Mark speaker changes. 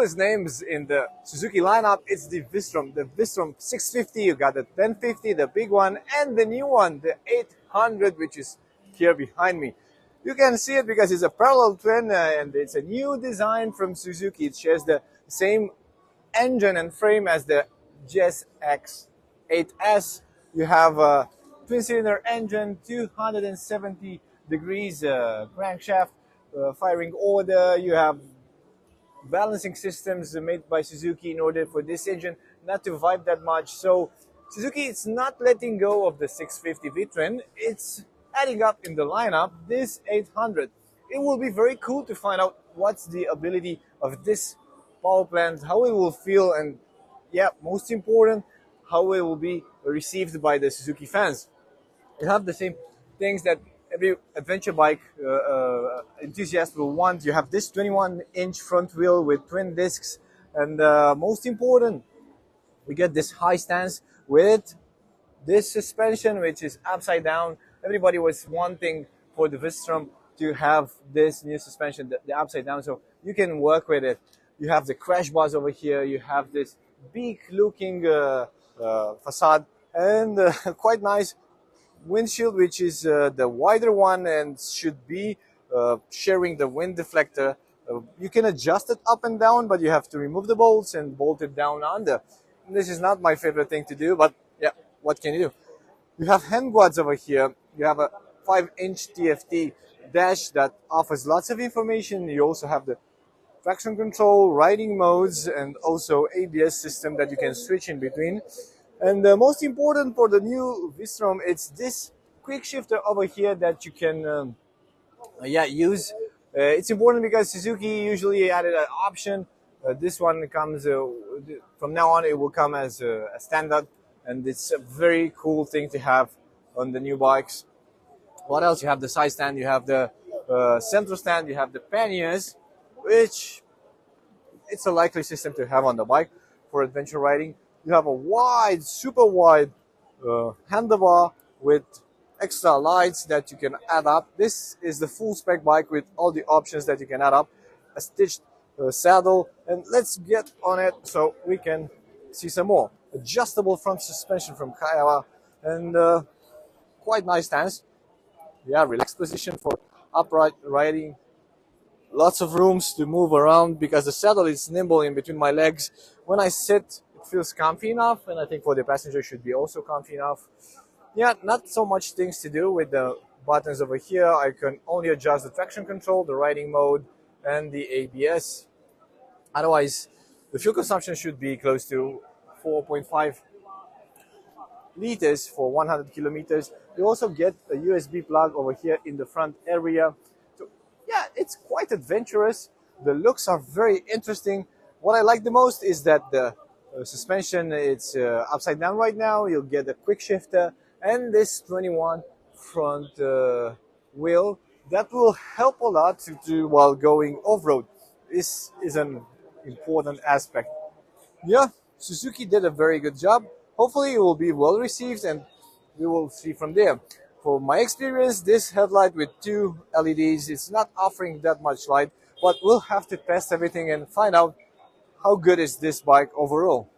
Speaker 1: coolest names in the Suzuki lineup. It's the V-Strom, the V-Strom 650. You got the 1050, the big one, and the new one, the 800, which is here behind me. You can see it because it's a parallel twin and it's a new design from Suzuki. It shares the same engine and frame as the GSX-8S. You have a twin-cylinder engine, 270 degrees crankshaft, firing order. You have balancing systems made by Suzuki in order for this engine not to vibe that much. So Suzuki is not letting go of the 650 V-twin. It's adding up in the lineup this 800. It will be very cool to find out what's the ability of this power plant, how it will feel, and yeah, most important, how it will be received by the Suzuki fans. You have the same things that every adventure bike enthusiast will want. You have this 21-inch front wheel with twin discs, and most important, we get this high stance with this suspension, which is upside down. Everybody was wanting for the V-Strom to have this new suspension, the upside down, so you can work with it. You have the crash bars over here. You have this big-looking facade, and quite nice windshield, which is the wider one and should be sharing the wind deflector. You can adjust it up and down, but you have to remove the bolts and bolt it down under. This is not my favorite thing to do, but yeah, what can you do? You have hand guards over here. You have a 5-inch TFT dash that offers lots of information. You also have the traction control, riding modes, and also ABS system that you can switch in between. And most important for the new V-Strom, it's this quick shifter over here that you can use. It's important because Suzuki usually added an option. This one comes, from now on it will come as a standard, and it's a very cool thing to have on the new bikes. What else? You have the side stand, you have the center stand, you have the panniers, which it's a likely system to have on the bike for adventure riding. You have a wide, super wide handlebar with extra lights that you can add up. This is the full spec bike with all the options that you can add up. A stitched saddle, and let's get on it so we can see some more. Adjustable front suspension from Kaiwa, and quite nice stance. Yeah, relaxed position for upright riding. Lots of rooms to move around because the saddle is nimble in between my legs. When I sit, it feels comfy enough, and I think for the passenger should be also comfy enough. Yeah, not so much things to do with the buttons over here. I can only adjust the traction control, the riding mode, and the ABS. Otherwise, the fuel consumption should be close to 4.5 liters for 100 kilometers. You also get a USB plug over here in the front area. So yeah, it's quite adventurous. The looks are very interesting. What I like the most is that the suspension, it's upside down right now. You'll get a quick shifter and this 21 front wheel that will help a lot to do while going off-road. This is an important aspect. Yeah, Suzuki did a very good job. Hopefully it will be well received, and we will see from there. For my experience, this headlight with 2 LEDs is not offering that much light, but we'll have to test everything and find out how good is this bike overall.